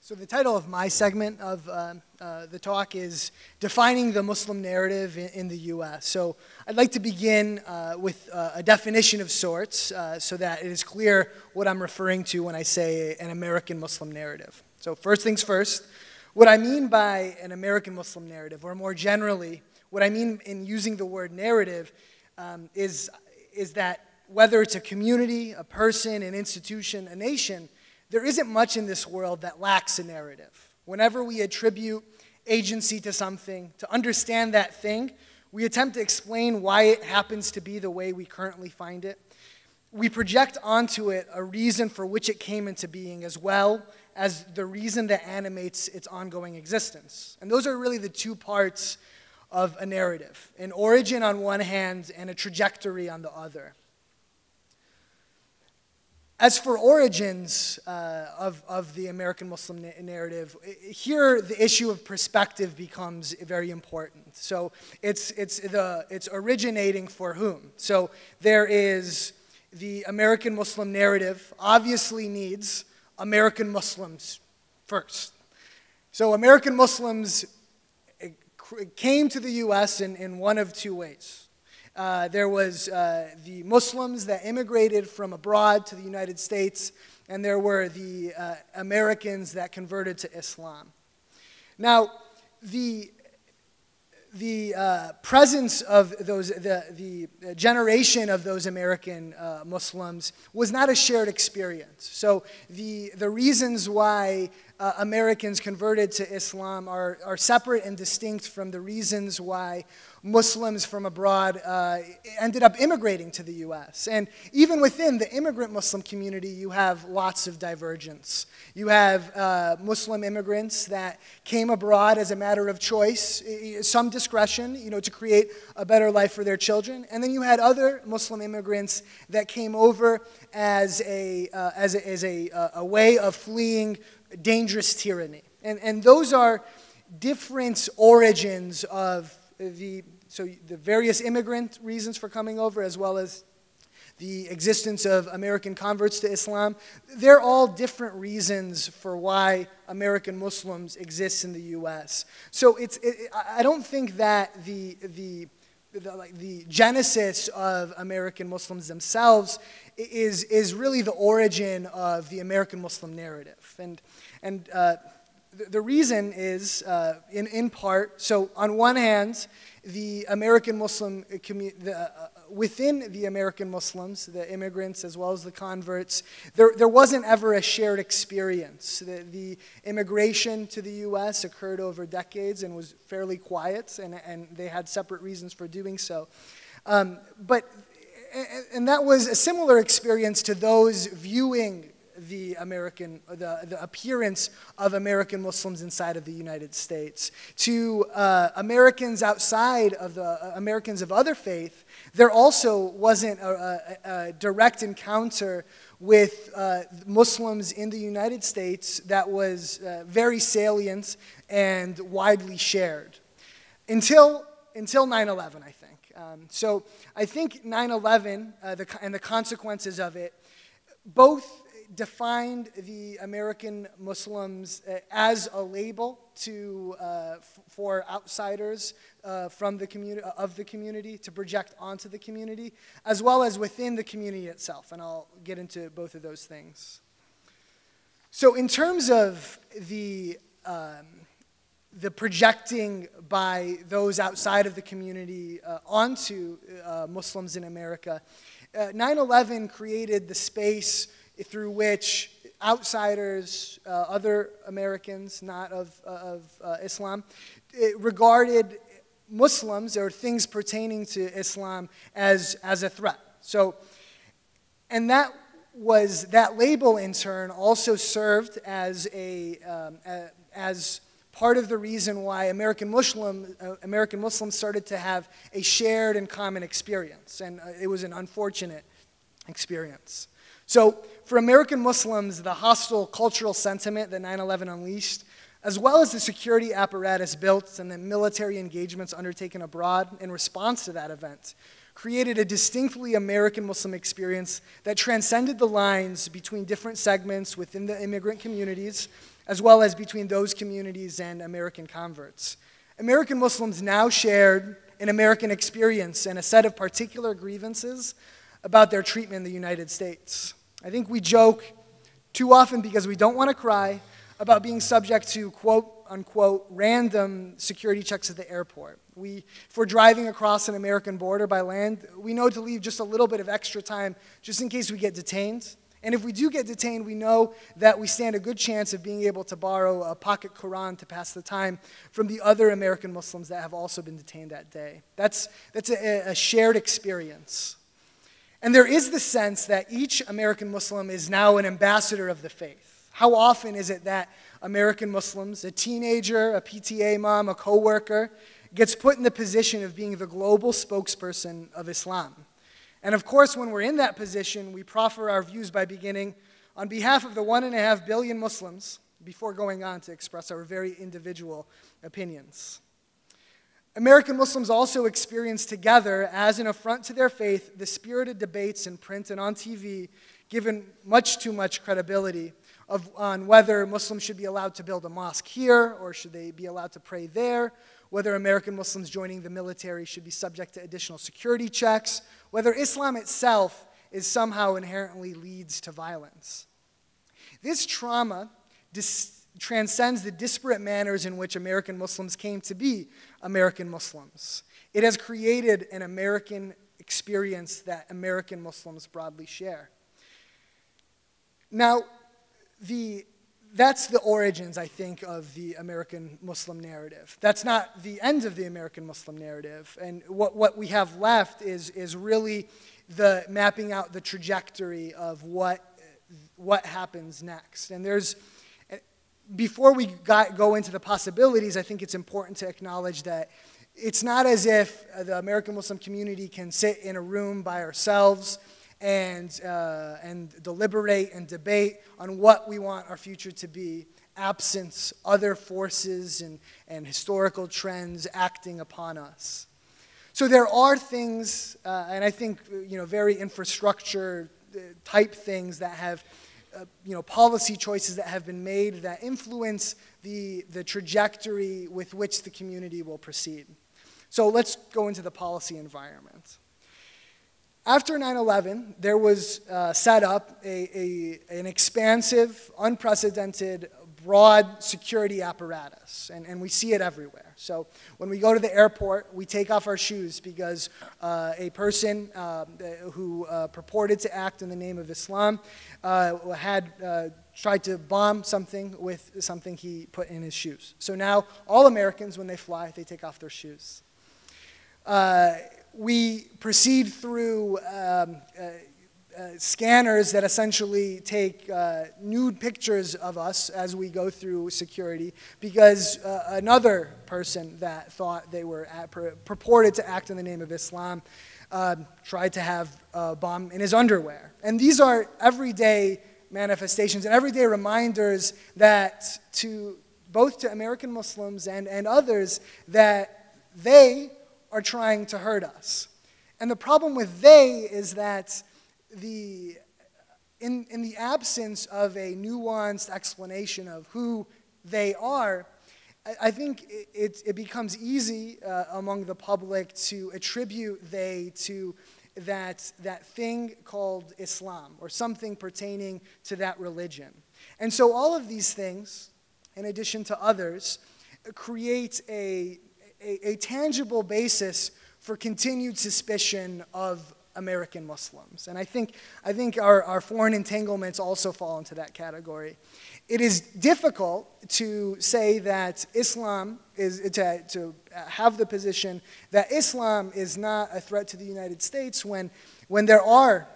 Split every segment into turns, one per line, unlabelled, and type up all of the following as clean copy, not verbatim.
So the title of my segment of the talk is Defining the Muslim Narrative in the U.S. So I'd like to begin with a definition of sorts so that it is clear what I'm referring to when I say an American Muslim narrative. So first things first, what I mean by an American Muslim narrative, or more generally, what I mean in using the word narrative is that whether it's a community, a person, an institution, a nation, there isn't much in this world that lacks a narrative. Whenever we attribute agency to something, to understand that thing, we attempt to explain why it happens to be the way we currently find it. We project onto it a reason for which it came into being, as well as the reason that animates its ongoing existence. And those are really the two parts of a narrative: an origin on one hand and a trajectory on the other. As for origins of the American Muslim narrative, here the issue of perspective becomes very important. So it's originating for whom. So there is the American Muslim narrative obviously needs American Muslims first. So American Muslims came to the U.S. in one of two ways. There was the Muslims that immigrated from abroad to the United States, and there were the Americans that converted to Islam. Now, the presence of those, the generation of those American Muslims was not a shared experience. So the reasons why Americans converted to Islam are separate and distinct from the reasons why Muslims from abroad ended up immigrating to the U.S. And even within the immigrant Muslim community, you have lots of divergence. You have Muslim immigrants that came abroad as a matter of choice, some discretion, to create a better life for their children. And then you had other Muslim immigrants that came over as a way of fleeing dangerous tyranny. And those are different origins of the various immigrant reasons for coming over, as well as the existence of American converts to Islam. They're all different reasons for why American Muslims exist in the U.S. So I don't think that the genesis of American Muslims themselves is really the origin of the American Muslim narrative. And the reason is, in part, so on one hand, the American Muslim community, within the American Muslims, the immigrants as well as the converts, there wasn't ever a shared experience. The immigration to the U.S. occurred over decades and was fairly quiet, and they had separate reasons for doing so. And that was a similar experience to those viewing the appearance of American Muslims inside of the United States. To Americans outside of the Americans of other faith, there also wasn't a direct encounter with Muslims in the United States that was very salient and widely shared until 9/11, I think. So I think 9/11 and the consequences of it both defined the American Muslims as a label for outsiders from the community to project onto the community, as well as within the community itself. And I'll get into both of those things. So in terms of the projecting by those outside of the community onto Muslims in America, 9/11 created the space through which outsiders, other Americans not of Islam, regarded Muslims or things pertaining to Islam as a threat. So, and that label in turn also served as part of the reason why American Muslims started to have a shared and common experience, and it was an unfortunate experience. So for American Muslims, the hostile cultural sentiment that 9/11 unleashed, as well as the security apparatus built and the military engagements undertaken abroad in response to that event, created a distinctly American Muslim experience that transcended the lines between different segments within the immigrant communities, as well as between those communities and American converts. American Muslims now shared an American experience and a set of particular grievances about their treatment in the United States. I think we joke too often, because we don't want to cry, about being subject to quote-unquote random security checks at the airport. If we're driving across an American border by land, we know to leave just a little bit of extra time just in case we get detained. And if we do get detained, we know that we stand a good chance of being able to borrow a pocket Quran to pass the time from the other American Muslims that have also been detained that day. That's a shared experience. And there is the sense that each American Muslim is now an ambassador of the faith. How often is it that American Muslims, a teenager, a PTA mom, a coworker, gets put in the position of being the global spokesperson of Islam? And of course, when we're in that position, we proffer our views by beginning, on behalf of the 1.5 billion Muslims, before going on to express our very individual opinions. American Muslims also experience together, as an affront to their faith, the spirited debates in print and on TV, given much too much credibility on whether Muslims should be allowed to build a mosque here or should they be allowed to pray there, whether American Muslims joining the military should be subject to additional security checks, whether Islam itself is somehow inherently leads to violence. This trauma transcends the disparate manners in which American Muslims came to be American Muslims. It has created an American experience that American Muslims broadly share. Now, that's the origins, I think, of the American Muslim narrative. That's not the end of the American Muslim narrative. And what we have left is really the mapping out the trajectory of what happens next. And before we go into the possibilities, I think it's important to acknowledge that it's not as if the American Muslim community can sit in a room by ourselves and deliberate and debate on what we want our future to be, absent other forces and historical trends acting upon us. So there are things, and I think very infrastructure type things that have policy choices that have been made that influence the trajectory with which the community will proceed. So let's go into the policy environment. After 9/11, there was set up an expansive, unprecedented, broad security apparatus, and we see it everywhere. So when we go to the airport, we take off our shoes because a person who purported to act in the name of Islam had tried to bomb something with something he put in his shoes. So now all Americans, when they fly, they take off their shoes. We proceed through scanners that essentially take nude pictures of us as we go through security because another person that thought they were purported to act in the name of Islam tried to have a bomb in his underwear. And these are everyday manifestations and everyday reminders that both to American Muslims and others that they are trying to hurt us. And the problem with they is that in the absence of a nuanced explanation of who they are, I think it becomes easy among the public to attribute they to that thing called Islam or something pertaining to that religion. And so all of these things, in addition to others, create a tangible basis for continued suspicion of American Muslims. And I think our foreign entanglements also fall into that category. It is difficult to say that Islam is, to have the position that Islam is not a threat to the United States when there are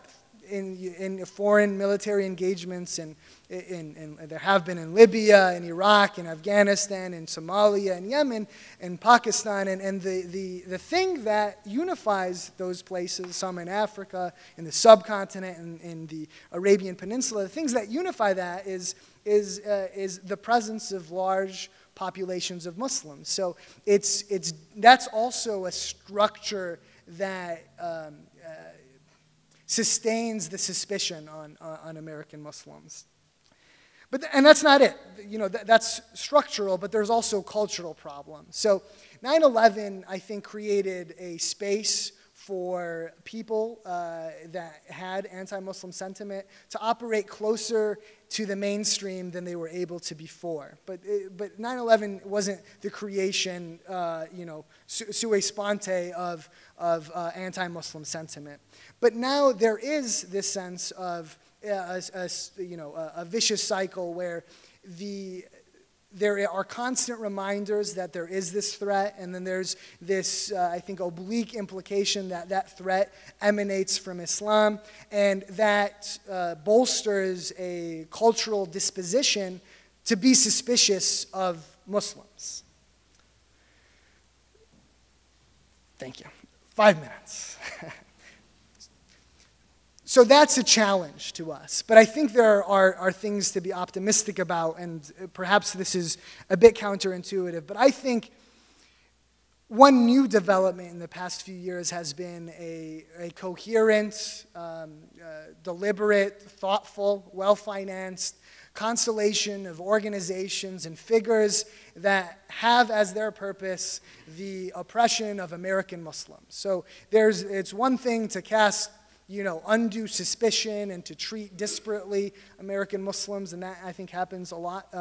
in foreign military engagements and there have been in Libya and Iraq and Afghanistan and Somalia and Yemen and Pakistan and the thing that unifies those places, some in Africa, in the subcontinent, and in the Arabian Peninsula, the things that unify that is the presence of large populations of Muslims. So that's also a structure that sustains the suspicion on American Muslims. And that's not it. That's structural, but there's also cultural problems. So 9/11, I think, created a space for people that had anti-Muslim sentiment to operate closer to the mainstream than they were able to before. But 9/11 wasn't the creation, sua sponte of anti-Muslim sentiment. But now there is this sense of a vicious cycle where there are constant reminders that there is this threat, and then there's this, I think, oblique implication that that threat emanates from Islam, and that bolsters a cultural disposition to be suspicious of Muslims. Thank you. 5 minutes. So that's a challenge to us. But I think there are things to be optimistic about, and perhaps this is a bit counterintuitive. But I think one new development in the past few years has been a coherent, deliberate, thoughtful, well-financed constellation of organizations and figures that have as their purpose the oppression of American Muslims. So it's one thing to cast undue suspicion and to treat disparately American Muslims, and that, I think, happens a lot,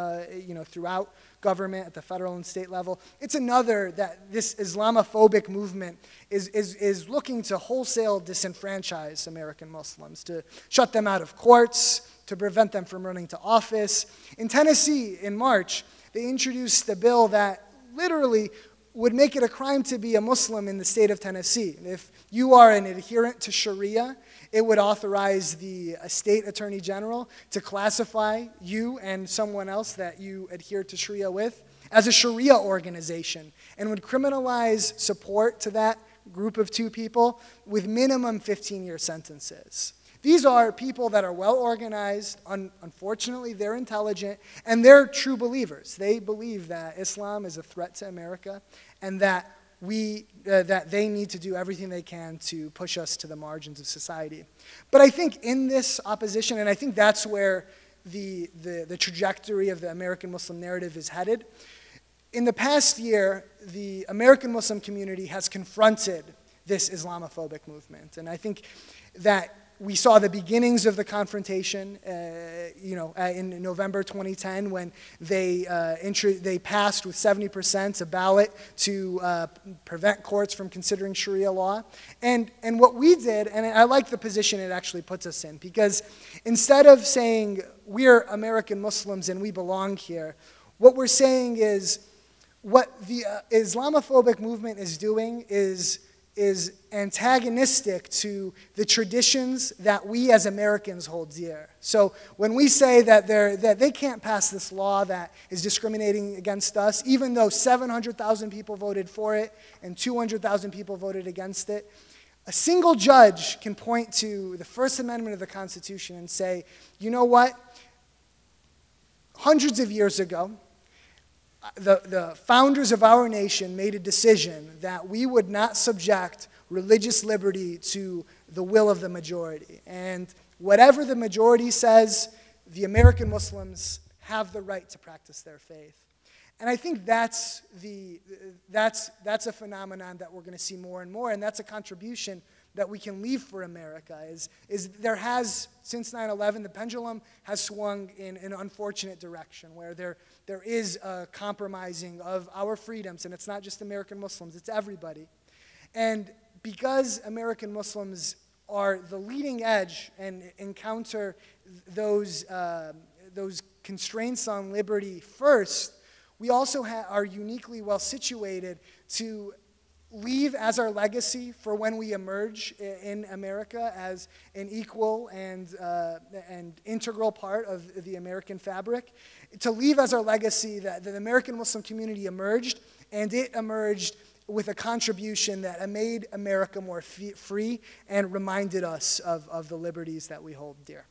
throughout government at the federal and state level. It's another that this Islamophobic movement is looking to wholesale disenfranchise American Muslims, to shut them out of courts, to prevent them from running to office. In Tennessee, in March, they introduced a bill that literally would make it a crime to be a Muslim in the state of Tennessee. If you are an adherent to Sharia, it would authorize the state attorney general to classify you and someone else that you adhere to Sharia with as a Sharia organization, and would criminalize support to that group of two people with minimum 15-year sentences. These are people that are well organized. Unfortunately, they're intelligent, and they're true believers. They believe that Islam is a threat to America, and that they need to do everything they can to push us to the margins of society. But I think in this opposition, and I think that's where the trajectory of the American Muslim narrative is headed, in the past year, the American Muslim community has confronted this Islamophobic movement. And I think that we saw the beginnings of the confrontation, in November 2010, when they passed with 70% a ballot to prevent courts from considering Sharia law. And what we did, and I like the position it actually puts us in, because instead of saying we're American Muslims and we belong here, what we're saying is what the Islamophobic movement is doing is antagonistic to the traditions that we as Americans hold dear. So when we say that they can't pass this law that is discriminating against us, even though 700,000 people voted for it and 200,000 people voted against it, a single judge can point to the First Amendment of the Constitution and say, you know what? Hundreds of years ago, the founders of our nation made a decision that we would not subject religious liberty to the will of the majority. And whatever the majority says, the American Muslims have the right to practice their faith. And I think that's a phenomenon that we're going to see more and more, and that's a contribution that we can leave for America, is there has, since 9/11, the pendulum has swung in an unfortunate direction, where there is a compromising of our freedoms, and it's not just American Muslims, it's everybody. And because American Muslims are the leading edge and encounter those constraints on liberty first, we also are uniquely well situated to leave as our legacy for when we emerge in America as an equal and integral part of the American fabric, to leave as our legacy that the American Muslim community emerged, and it emerged with a contribution that made America more free and reminded us of the liberties that we hold dear.